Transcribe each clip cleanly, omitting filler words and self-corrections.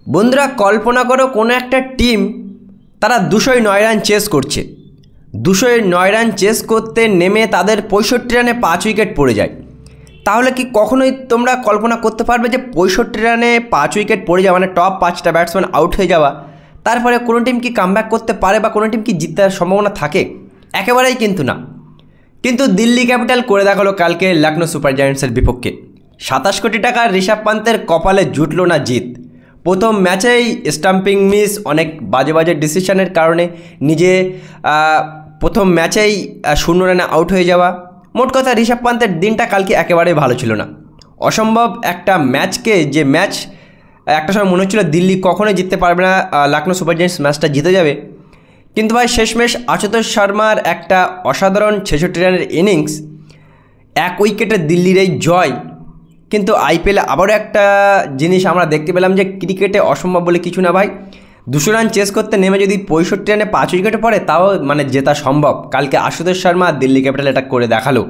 বন্ধুরা কল্পনা করো কোনো একটা টিম তারা 209 রান চেস করছে। 209 রান চেস করতে নেমে তাদের 65 রানে 5 উইকেট পড়ে যায়। তাহলে কি কখনোই তোমরা কল্পনা করতে পারবে যে 65 রানে 5 উইকেট পড়ে যাওয়া মানে টপ 5টা ব্যাটসম্যান আউট হয়ে যাওয়া, তারপরে কোনো টিম কি কামব্যাক করতে পারে বা কোনো টিম কি জিতার সম্ভাবনা থাকে? একেবারেই কিন্তু না। কিন্তু দিল্লি ক্যাপিটাল করে দেখালো কালকে লখনৌ সুপার জায়ান্টসের বিপক্ষে। 27 কোটি টাকার ঋষভ পান্তের কপালে জুটল না জিত। প্রথম ম্যাচেই স্টাম্পিং মিস, অনেক বাজে বাজে ডিসিশনের কারণে নিজে প্রথম ম্যাচেই 0 রানে আউট হয়ে যাওয়া। মোট কথা ঋষভ পান্তের দিনটা কালকে একেবারেই ভালো ছিল না। অসম্ভব একটা ম্যাচকে, যে ম্যাচ একটা সময় মনে হচ্ছিল দিল্লি কখনোই জিততে পারবে না, লখনৌ সুপার জায়ান্টস ম্যাচটা জিতে যাবে। কিন্তু ভাই শেষমেশ আশুতোষ শর্মার একটা অসাধারণ 66 রানের ইনিংস, 1 উইকেটে দিল্লির এই জয়। কিন্তু আইপিএলে আবারও একটা জিনিস আমরা দেখতে পেলাম যে ক্রিকেটে অসম্ভব বলে কিছু না ভাই। 200 রান চেস করতে নেমে যদি 65 রানে 5 উইকেটে পড়ে তাও মানে জেতা সম্ভব। কালকে আশুতোষ শর্মা দিল্লি ক্যাপিটাল এটা করে দেখালো।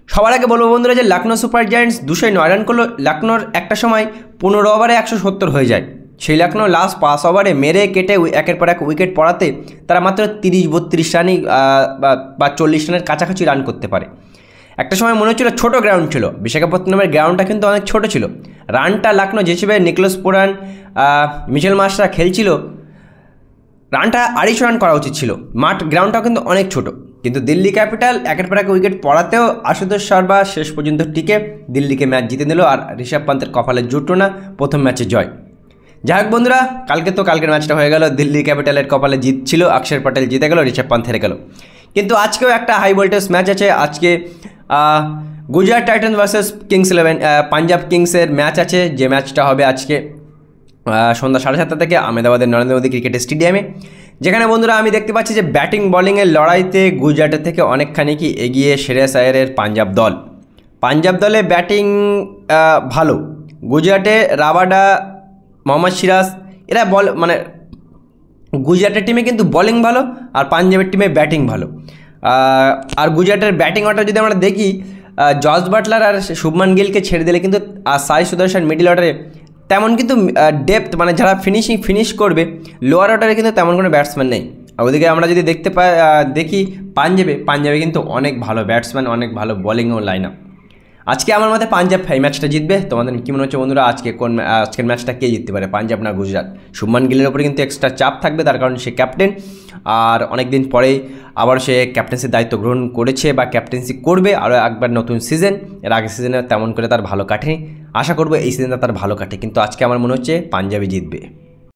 সবার আগে বলবো বন্ধুরা যে লখনৌ সুপার জায়ান্টস 209 রান করলো। লখনৌর একটা সময় 15 ওভারে 170 হয়ে যায়। সেই লখনৌ লাস্ট 5 ওভারে মেরে কেটে একের পর এক উইকেট পড়াতে তারা মাত্র 30-32 রানই বা 40 রানের কাছাকাছি রান করতে পারে। একটা সময় মনে হচ্ছিল ছোটো গ্রাউন্ড ছিল, বিশাখাপত্তনমের গ্রাউন্ডটা কিন্তু অনেক ছোট ছিল। রানটা লখনৌ যে হিসেবে নিকোলাস পুরান, মিচেল মার্শরা খেলছিল, রানটা 250 রান করা উচিত ছিল। গ্রাউন্ডটাও কিন্তু অনেক ছোট। কিন্তু দিল্লি ক্যাপিটাল একের পর এক উইকেট পড়াতেও আশুতোষ শর্মা শেষ পর্যন্ত টিকে দিল্লিকে ম্যাচ জিতে দিল। আর ঋষভ পান্তের কপালে জুটল না প্রথম ম্যাচে জয়। যাই হোক বন্ধুরা, কালকের ম্যাচটা হয়ে গেল, দিল্লি ক্যাপিটালের কপালে জিত ছিল, অক্ষর পটেল জিতে গেল, ঋষভ পান্ত হেরে গেল। কিন্তু আজকেও একটা হাই ভোল্টেজ ম্যাচ আছে। আজকে গুজরাট টাইটান্স ভার্সেস পাঞ্জাব কিংসের ম্যাচ আছে, যে ম্যাচটা হবে আজকে সন্ধ্যা 7:30 থেকে আহমেদাবাদের নরেন্দ্র মোদী ক্রিকেট স্টেডিয়ামে। যেখানে বন্ধুরা আমি দেখতে পাচ্ছি যে ব্যাটিং বলিংয়ের লড়াইতে গুজরাটের থেকে অনেকখানি কি এগিয়ে শ্রেয়াস আয়ারের পাঞ্জাব দল। পাঞ্জাব দলে ব্যাটিং ভালো, গুজরাটে রাবাডা, মোহাম্মদ সিরাজ এরা মানে গুজরাটের টিমে কিন্তু বোলিং ভালো আর পাঞ্জাবের টিমে ব্যাটিং ভালো। আর গুজরাটের ব্যাটিং অর্ডার যদি আমরা দেখি, জস বাটলার আর শুভমান গিলকে ছেড়ে দিলে কিন্তু আর সাই সুদর্শন মিডল অর্ডারে তেমন কিন্তু ডেপথ, মানে যারা ফিনিশ করবে লোয়ার অর্ডারে কিন্তু তেমন কোনো ব্যাটসম্যান নেই। আর ওদিকে আমরা যদি দেখি পাঞ্জাবে কিন্তু অনেক ভালো ব্যাটসম্যান, অনেক ভালো বোলিংও লাইন আপ। আজকে আমার মতে পাঞ্জাব এই ম্যাচটা জিতবে। তোমাদের কী মনে হচ্ছে বন্ধুরা, আজকের ম্যাচটা কে জিততে পারে, পাঞ্জাব না গুজরাট? শুভমান গিলের ওপরে কিন্তু এক্সট্রা চাপ থাকবে, তার কারণ সে ক্যাপ্টেন, আর অনেক দিন পরেই আবার সে ক্যাপ্টেন্সির দায়িত্ব গ্রহণ করেছে বা ক্যাপ্টেন্সি করবে আরও একবার নতুন সিজন। এর আগের সিজনে তেমন করে তার ভালো কাটেনি, আশা করবো এই সিজনটা তার ভালো কাটে। কিন্তু আজকে আমার মনে হচ্ছে পাঞ্জাবই জিতবে।